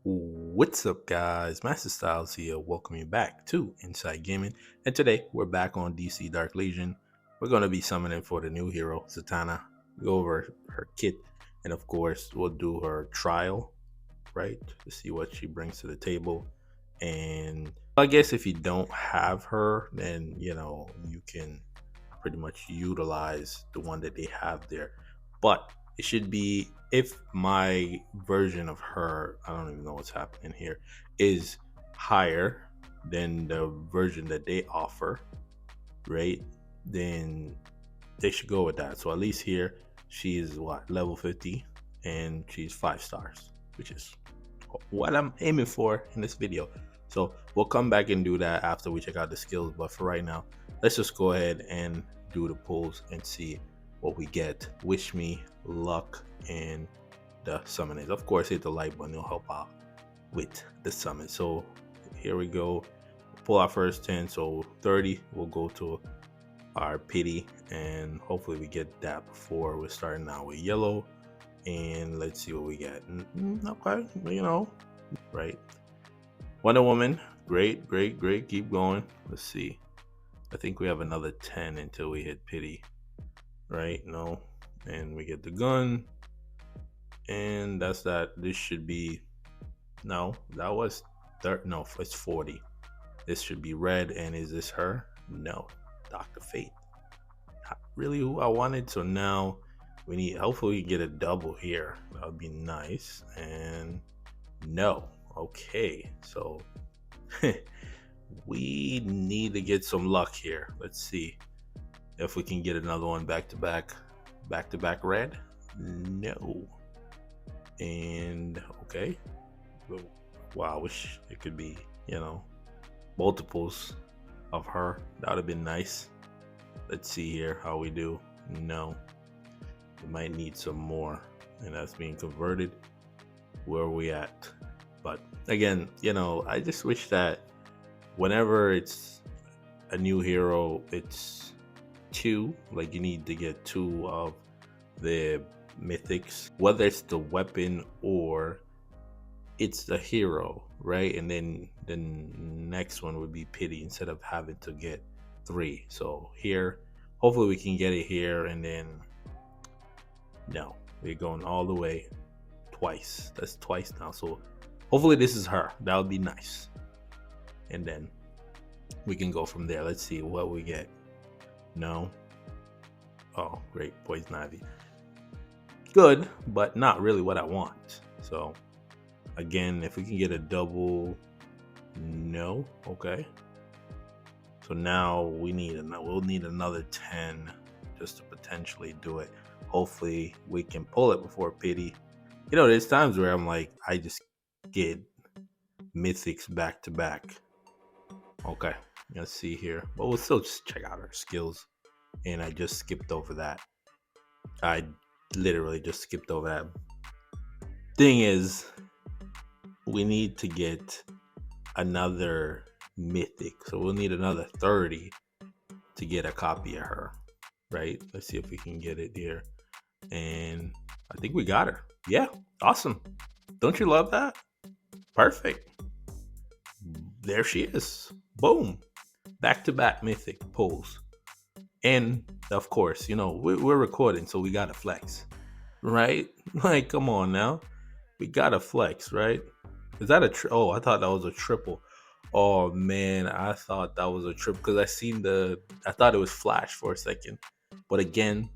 What's up, guys? Master Styles here. Welcome you back to Inside Gaming. And today we're back on DC Dark Legion. We're going to be summoning for the new hero, Zatanna. Go over her kit, and of course, we'll do her trial, right? To see what she brings to the table. And I guess if you don't have her, then you can pretty much utilize the one that they have there. But it should be, if my version of her, I don't even know what's happening here, is higher than the version that they offer, right? Then they should go with that. So at least here she is what, level 50, and she's 5 stars, which is what I'm aiming for in this video. So we'll come back and do that after we check out the skills, but for right now, let's just go ahead and do the pulls and see what we get. Wish me luck in the summonings. Of course, hit the like button, it'll help out with the summon. So here we go, pull our first 10. So 30 will go to our pity, and hopefully we get that before we're starting out with yellow. And let's see what we get. Okay, right? Wonder Woman, great, keep going. Let's see, I think we have another 10 until we hit pity, right? No. And we get the gun, and that's that. This should be, no, that was no, it's 40. This should be red. And is this her? No. Dr. Fate, not really who I wanted. So now we need, hopefully we get a double here. That would be nice. And no. Okay, so we need to get some luck here. Let's see if we can get another one back to back red. No. And okay, wow, I wish it could be multiples of her. That would have been nice. Let's see here how we do. No, we might need some more, and that's being converted. Where are we at? But again, I just wish that whenever it's a new hero, it's 2. Like, you need to get 2 of the mythics, whether it's the weapon or it's the hero, right? And then the next one would be pity, instead of having to get 3. So here, hopefully we can get it here. And then no, we're going all the way twice. That's twice now. So hopefully this is her. That would be nice. And then we can go from there. Let's see what we get. No. Oh, great. Poison Ivy. Good, but not really what I want. So again, if we can get a double, no. Okay. So now we'll need another 10 just to potentially do it. Hopefully we can pull it before pity. There's times where I'm like, I just get mythics back to back. Okay, let's see here, but we'll still just check out our skills. And I just skipped over that. I literally just skipped over that. Thing is, we need to get another mythic, so we'll need another 30 to get a copy of her, right? Let's see if we can get it here. And I think we got her. Yeah, awesome. Don't you love that? Perfect. There she is. Boom. Back-to-back mythic pulls. And of course, we're recording, so we gotta flex, right? Like, come on now. We gotta flex, right? Is that oh, I thought that was a triple. Oh man, I thought that was a triple because I thought it was flash for a second. But again,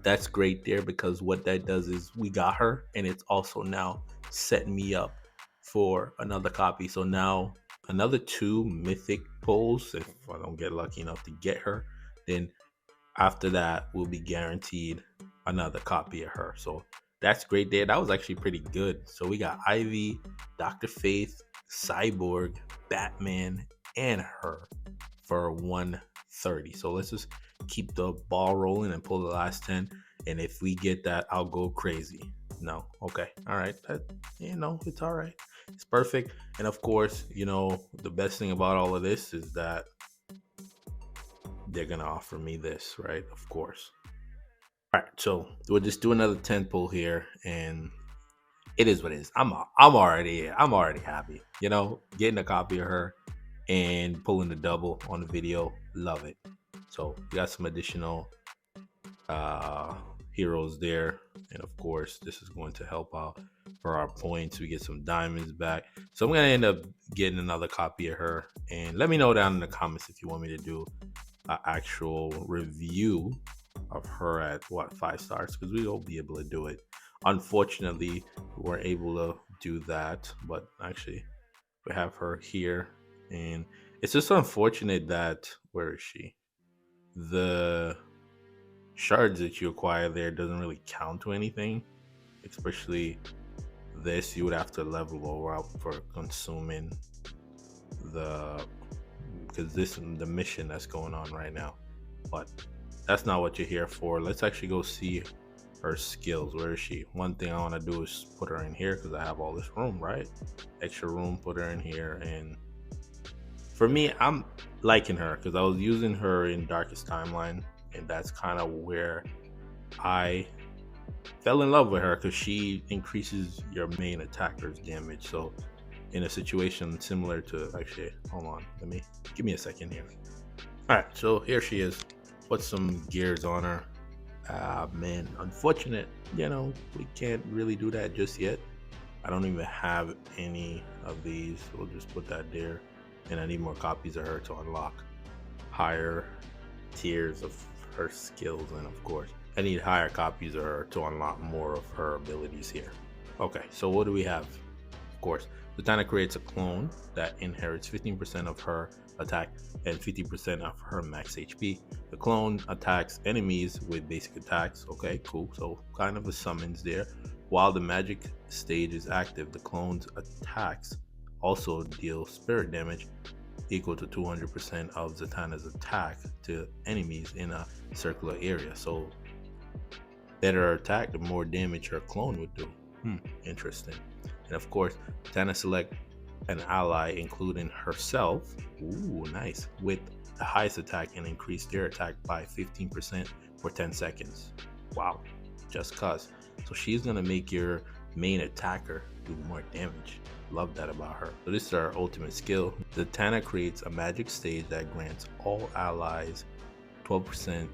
that's great there, because what that does is we got her, and it's also now setting me up for another copy. So now another 2 mythic pulls. If I don't get lucky enough to get her, then after that we'll be guaranteed another copy of her. So that's great there. That was actually pretty good. So we got Ivy, Dr. Faith, Cyborg, Batman, and her for 130. So let's just keep the ball rolling and pull the last 10. And if we get that, I'll go crazy. No. Okay. All right. It's all right. It's perfect. And of course, the best thing about all of this is that they're going to offer me this, right? Of course. All right. So we'll just do another 10 pull here. And it is what it is. I'm already happy. You know, getting a copy of her and pulling the double on the video. Love it. So we got some additional heroes there, and of course this is going to help out for our points. We get some diamonds back, so I'm gonna end up getting another copy of her. And let me know down in the comments if you want me to do an actual review of her at what 5 stars, because we will be able to do it. Unfortunately, we weren't able to do that, but actually we have her here, and it's just unfortunate that, where is she, the shards that you acquire there doesn't really count to anything, especially this. You would have to level over up for consuming the, because this is the mission that's going on right now, but that's not what you're here for. Let's actually go see her skills. Where is she? One thing I want to do is put her in here because I have all this room, right? Extra room, put her in here. And for me, I'm liking her because I was using her in Darkest Timeline, and that's kind of where I fell in love with her, because she increases your main attacker's damage. So in a situation similar to, actually, hold on, give me a second here. All right, so here she is. Put some gears on her. Man, unfortunate, you know, we can't really do that just yet. I don't even have any of these. We'll just put that there, and I need more copies of her to unlock higher tiers of her skills. And of course I need higher copies of her to unlock more of her abilities here. Okay, so what do we have? Of course, Zatanna creates a clone that inherits 15% of her attack and 50% of her max HP. The clone attacks enemies with basic attacks. Okay, cool. So kind of a summons there. While the magic stage is active, the clone's attacks also deal spirit damage equal to 200% of Zatanna's attack to enemies in a circular area. So better attack, the more damage her clone would do. Interesting. And of course, Zatanna select an ally, including herself. Ooh, nice. With the highest attack, and increase their attack by 15% for 10 seconds. Wow, just cause. So she's gonna make your main attacker do more damage. Love that about her. So this is our ultimate skill. Zatanna creates a magic stage that grants all allies 12%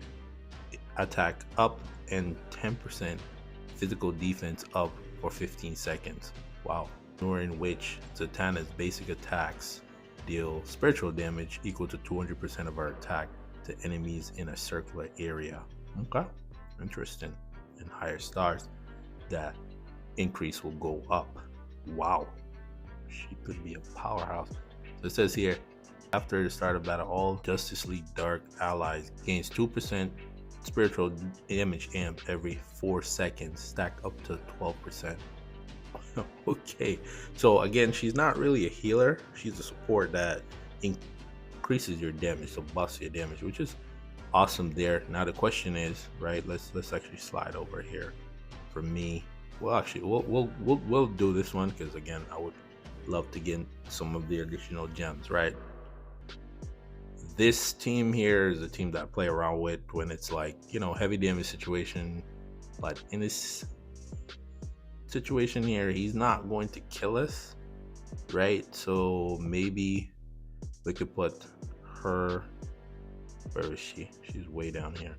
attack up and 10% physical defense up for 15 seconds. Wow. During which Zatanna's basic attacks deal spiritual damage equal to 200% of our attack to enemies in a circular area. Okay, interesting. And higher stars, that increase will go up. Wow, she could be a powerhouse. So it says here, after the start of battle, all Justice League Dark allies gains 2% spiritual damage amp every 4 seconds, stacked up to 12%. Okay, so again, she's not really a healer. She's a support that increases your damage, so buffs your damage, which is awesome there. Now the question is, right? Let's actually slide over here. For me, well, actually, we'll do this one because again, I would love to get some of the additional gems, right? This team here is a team that I play around with when it's like, you know, heavy damage situation, but in this situation here, he's not going to kill us, right? So maybe we could put her, where is she? She's way down here.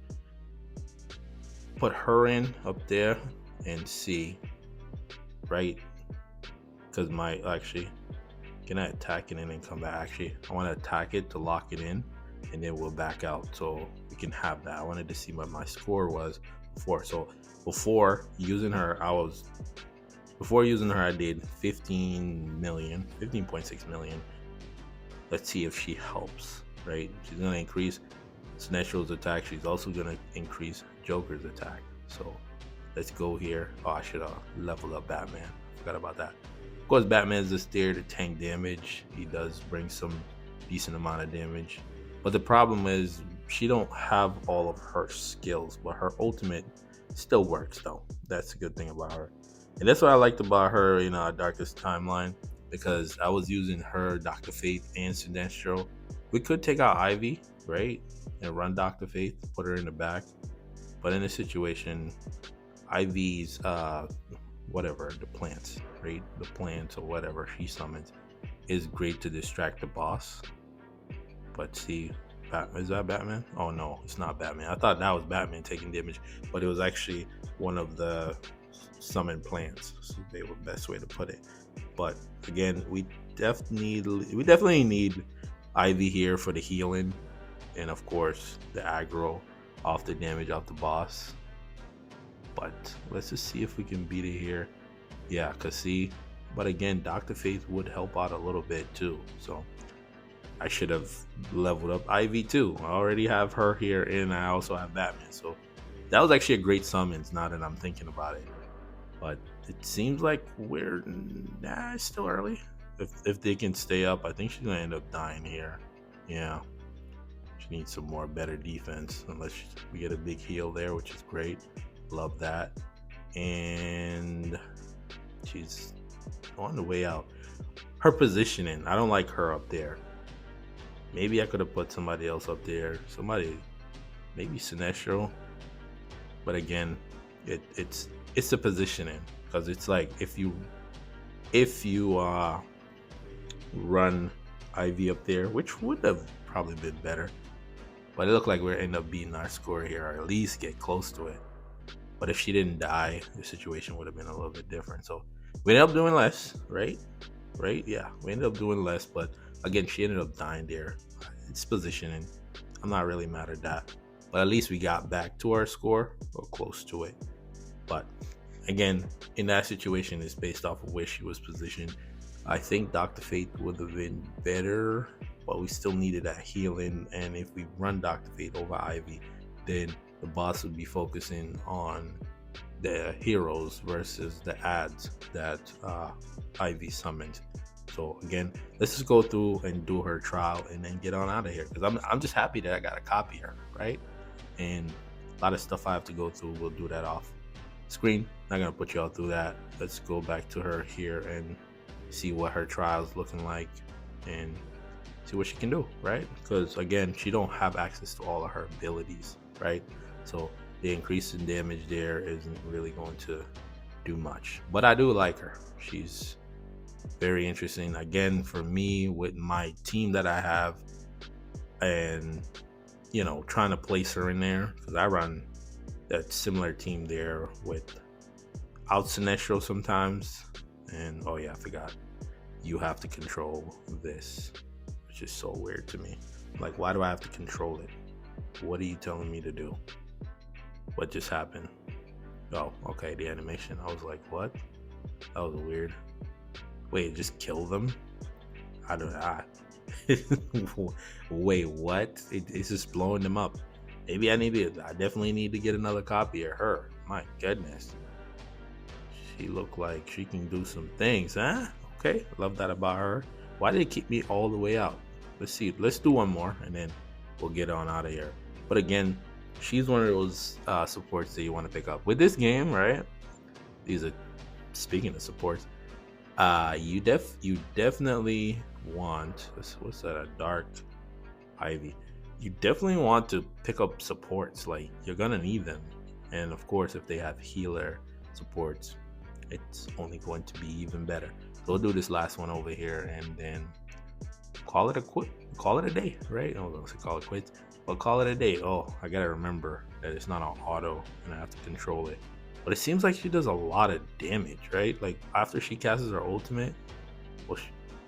Put her in up there and see, right? Because actually, can I attack it and then come back? Actually, I want to attack it to lock it in, and then we'll back out so we can have that. I wanted to see what my score was before. So before using her, I did 15.6 million. Let's see if she helps, right? She's gonna increase Sinestro's attack. She's also gonna increase Joker's attack. So let's go here. Oh, I should have leveled up Batman. Forgot about that. Of course, Batman's just there to tank damage. He does bring some decent amount of damage. But the problem is she don't have all of her skills, but her ultimate still works though. That's a good thing about her. And that's what I liked about her in Darkest Timeline, because I was using her, Dr. Fate, and Sinestro. We could take out Ivy, right, and run Dr. Fate, put her in the back. But in this situation, Ivy's whatever, the plants, right? The plants or whatever she summons is great to distract the boss. But see, is that Batman? Oh no, it's not Batman. I thought that was Batman taking damage, but it was actually one of the summon plants. So they were the best way to put it. But again, we definitely need Ivy here for the healing, and of course the aggro off the damage off the boss. But let's just see if we can beat it here. Yeah, cause see, but again, Dr. Faith would help out a little bit too. So I should have leveled up Ivy too. I already have her here, and I also have Batman. So that was actually a great summons. Now that I'm thinking about it, but it seems like it's still early. If they can stay up, I think she's gonna end up dying here. Yeah, she needs some more better defense. Unless we get a big heal there, which is great. Love that. And she's on the way out. Her positioning, I don't like her up there. Maybe I could have put somebody else up there. Maybe Sinestro. But again, it's the positioning, because it's like if you run Ivy up there, which would have probably been better, but it looked like we're end up beating our score here, or at least get close to it. But if she didn't die, the situation would have been a little bit different. So we ended up doing less, right? Yeah, we ended up doing less, but again, she ended up dying there. It's positioning. I'm not really mad at that, but at least we got back to our score or close to it. But again, in that situation, it's based off of where she was positioned. I think Dr. Fate would have been better, but we still needed that healing. And if we run Dr. Fate over Ivy, then the boss would be focusing on the heroes versus the ads that Ivy summoned. So again, let's just go through and do her trial and then get on out of here, because I'm just happy that I got a copy her, right? And a lot of stuff I have to go through, we'll do that off screen. Not gonna put y'all through that. Let's go back to her here and see what her trial is looking like and see what she can do, right? Because again, she don't have access to all of her abilities, right? So the increase in damage there isn't really going to do much, but I do like her. She's very interesting. Again, for me, with my team that I have, and trying to place her in there, because I run that similar team there with out Sinestro sometimes. And oh yeah, I forgot, you have to control this, which is so weird to me. Like, why do I have to control it? What are you telling me to do? What just happened? Oh, okay, the animation. I was like, what? That was weird. Wait, just kill them? Wait, what? It's just blowing them up. Maybe I definitely need to get another copy of her. My goodness. She look like she can do some things, huh? Okay, love that about her. Why did it keep me all the way out? Let's see. Let's do one more, and then we'll get on out of here. But again, she's one of those supports that you want to pick up with this game, right? These are, speaking of supports, you definitely want, what's that, a dark Ivy. You definitely want to pick up supports. Like, you're gonna need them, and of course, if they have healer supports, it's only going to be even better. So we'll do this last one over here, and then call it a day, right? I was gonna say call it quits, but call it a day. Oh, I gotta remember that it's not on auto, and I have to control it. But it seems like she does a lot of damage, right? Like, after she casts her ultimate, well,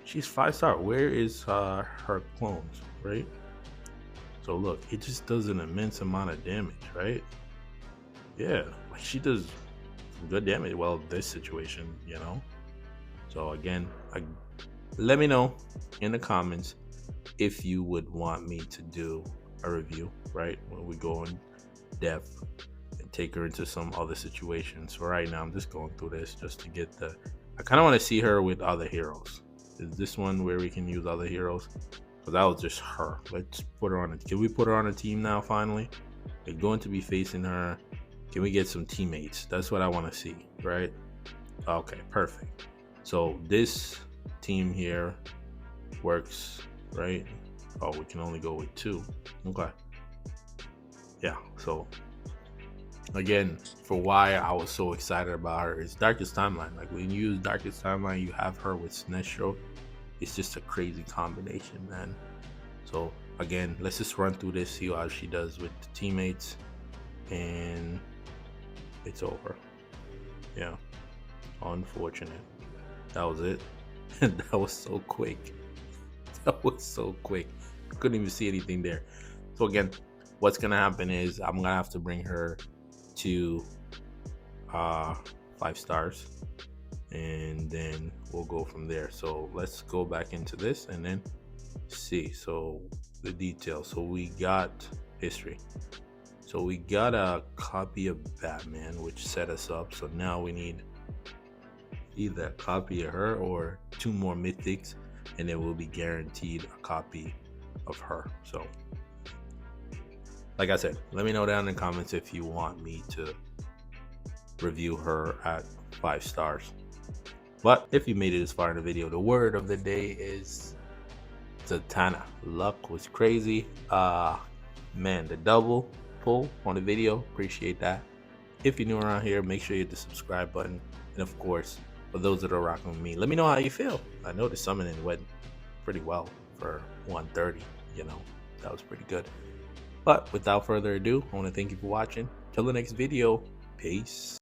she's 5-star. Where is her clones, right? So look, it just does an immense amount of damage, right? Yeah, like, she does some good damage. Well, this situation, So again, let me know in the comments if you would want me to do a review, right? When we go in depth and take her into some other situations. For right now, I'm just going through this just to get I kind of want to see her with other heroes. Is this one where we can use other heroes? Because that was just her. Let's put her on can we put her on a team now, finally? We're going to be facing her. Can we get some teammates? That's what I want to see, right? Okay, perfect. So this team here works, right? Oh, we can only go with 2. Okay. Yeah, so again, for why I was so excited about her is Darkest Timeline. Like when you use Darkest Timeline, you have her with Sinestro. It's just a crazy combination, man. So again, let's just run through this, see how she does with the teammates, and it's over. Yeah, unfortunate. That was it. That was so quick. That was so quick. Couldn't even see anything there. So again, what's gonna happen is I'm gonna have to bring her to 5 stars, and then we'll go from there. So let's go back into this and then see. So the details. So we got history. So we got a copy of Batman, which set us up. So now we need either a copy of her or 2 more mythics, and then we'll be guaranteed a copy of her. So like I said, let me know down in the comments if you want me to review her at 5 stars. But if you made it this far in the video, the word of the day is Zatanna. Luck was crazy. Man, the double pull on the video, appreciate that. If you're new around here, make sure you hit the subscribe button. And of course, for those that are rocking with me, let me know how you feel. I know the summoning went pretty well for 130, you know, that was pretty good. But without further ado, I want to thank you for watching. Till the next video, peace.